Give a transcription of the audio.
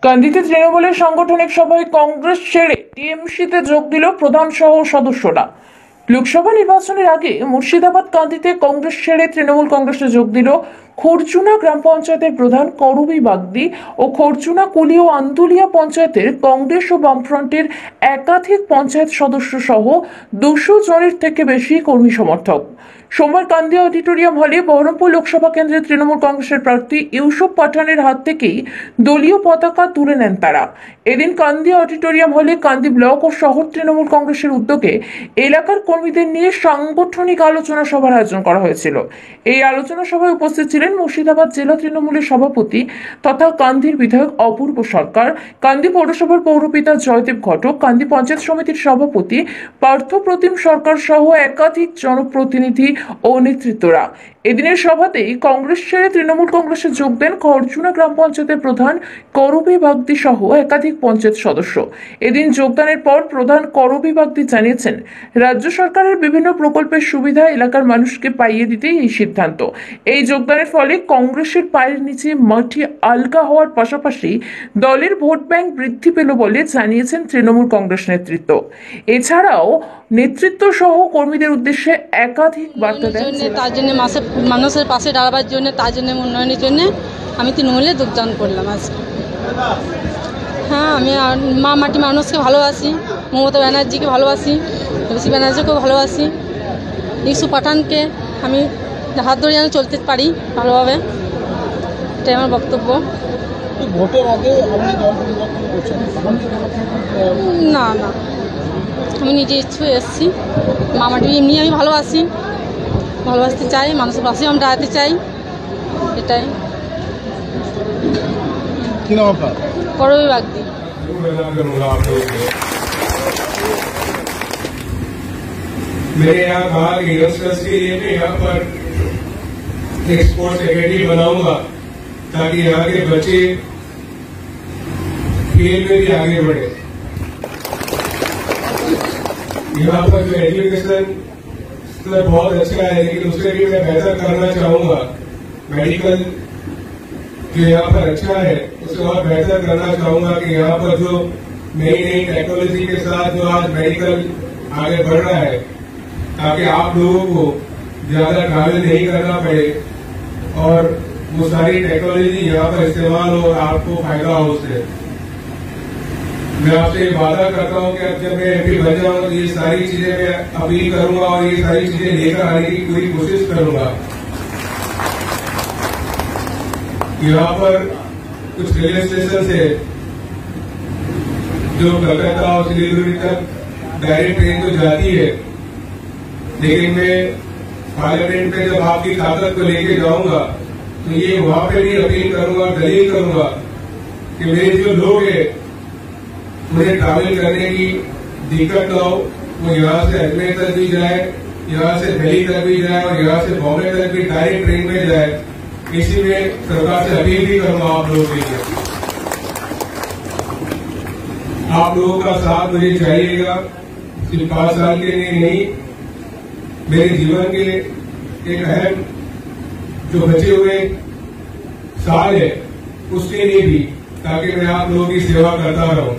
কান্দিতে তৃণমূলের সাংগঠনিক সভায় কংগ্রেস ছেড়ে টিএমসিতে যোগ দিল প্রধান সহ সদস্যরা। লোকসভা নির্বাচনের আগে মুর্শিদাবাদ কান্দিতে কংগ্রেস ছেড়ে তৃণমূল কংগ্রেসে যোগ দিল খরচুনা গ্রাম পঞ্চায়েতের প্রধান করবী বাগদি ও খরচুনা কুলি ও আন্দুলিয়া পঞ্চায়েতের কংগ্রেস ও বামফ্রন্টের একাধিক পঞ্চায়েত সদস্য সহ 200 জনের থেকে বেশি কর্মী সমর্থক। সোমবার কান্দি অডিটোরিয়াম হলে বহরমপুর লোকসভা কেন্দ্রের তৃণমূল কংগ্রেসের প্রার্থী ইউসুফ পাঠানের হাত থেকেই দলীয় পতাকা তুলে নেন তারা। এদিন কান্দি অডিটোরিয়াম হলে কান্দি ব্লক ও শহর তৃণমূল কংগ্রেসের উদ্যোগে এলাকার কর্মীদের নিয়ে সাংগঠনিক আলোচনা সভার আয়োজন করা হয়েছিল। এই আলোচনা সভায় উপস্থিত ছিলেন মুর্শিদাবাদ জেলা তৃণমূলের সভাপতি তথা কান্দির বিধায়ক অপূর্ব সরকার, কান্দি পৌরসভার পৌরপিতা জয়দেব ঘটক, কান্দি পঞ্চায়েত সমিতির সভাপতি পার্থ প্রতিম সরকার সহ একাধিক জনপ্রতিনিধি ও নেতৃত্বরা। এদিনের সভাতেই কংগ্রেস ছেড়ে তৃণমূল কংগ্রেসে যোগ দেন খরচুনা গ্রাম পঞ্চায়েতের প্রধান করবী বাগদি সহ একাধিক পঞ্চায়েত সদস্য। এদিন যোগদানের পর প্রধান করবী বাগদি জানিয়েছেন, রাজ্য সরকারের বিভিন্ন প্রকল্পের সুবিধা এলাকার মানুষকে পাইয়ে দিতেই এই সিদ্ধান্ত। এই যোগদানের ফলে কংগ্রেসের পায়ের নিচে মাটি আলগা হওয়ার পাশাপাশি দলের ভোট ব্যাংক বৃদ্ধি পেল বলে জানিয়েছেন তৃণমূল কংগ্রেস নেতৃত্ব। এছাড়াও নেতৃত্ব সহ কর্মীদের উদ্দেশ্যে একাধিক বার্তা দেন। তার জন্য মানুষের পাশে দাঁড়াবার জন্য, তার জন্য উন্নয়নের জন্য আমি তৃণমূলে যোগদান করলাম আজকে। হ্যাঁ, আমি মা মাটি মানুষকে ভালোবাসি, মমতা ব্যানার্জিকে ভালোবাসি, মমতা ব্যানার্জিকেও ভালোবাসি, ইউসুফ পাঠানকে আমি হাত ধরে যেন চলতে পারি ভালোভাবে, এটাই আমার বক্তব্য। ভোটের আগে আপনি দল পরিবর্তন করছেন? না না, আমি নিজে ইচ্ছে এসেছি। মা মাটি এমনি আমি ভালোবাসি, ভালোবাসতে চাই, মানুষের পাশে আমি দাঁড়াতে চাই, এটাই। কি নাম আপনার? করবী বাগদি। मैंने यहाँ कहा कि यंगस्टर्स के लिए मैं यहाँ पर एक स्पोर्ट्स एकेडमी बनाऊंगा ताकि यहाँ के बच्चे खेल में भी आगे बढ़े। यहाँ पर जो एजुकेशन बहुत अच्छा है, लेकिन उससे भी मैं बेहतर करना चाहूंगा। मेडिकल जो यहाँ पर अच्छा है उसे और बेहतर करना चाहूंगा कि यहाँ पर जो नई नई टेक्नोलॉजी के साथ जो आज मेडिकल आगे बढ़ रहा है, ताकि आप लोगों को ज्यादा ट्रैवल नहीं करना पड़े और वो सारी टेक्नोलॉजी यहाँ पर इस्तेमाल हो और आपको फायदा हो उससे। मैं आपसे वादा करता हूँ कि अब जब मैं एमपी बन जाऊंगा तो ये सारी चीजें मैं अपील करूंगा और ये सारी चीजें लेकर आने की पूरी कोशिश करूंगा। यहाँ पर कुछ रेलवे स्टेशन है जो कलकत्ता और सिलीगुड़ी तक डायरेक्ट ट्रेन तो जाती है, लेकिन मैं पार्लियामेंट में जब आपकी ताकत को लेके जाऊंगा तो ये वहां पे भी अपील करूंगा, दलील करूंगा कि मेरे जो लोग हैं उन्हें ट्रैवल करने की दिक्कत न हो, वो यहाँ से अजमेर तक भी जाए, यहाँ से दिल्ली तक भी जाए और यहाँ से बॉम्बे तक भी डायरेक्ट ट्रेन में जाए। इसी में सरकार से अपील भी करूंगा आप लोगों के लिए। आप लोगों का साथ मुझे चाहिएगा, सिर्फ 5 साल के लिए नहीं, मेरे जीवन के एक अहम जो बचे हुए साल है उसके लिए भी, ताकि मैं आप लोगों की सेवा करता रहूं।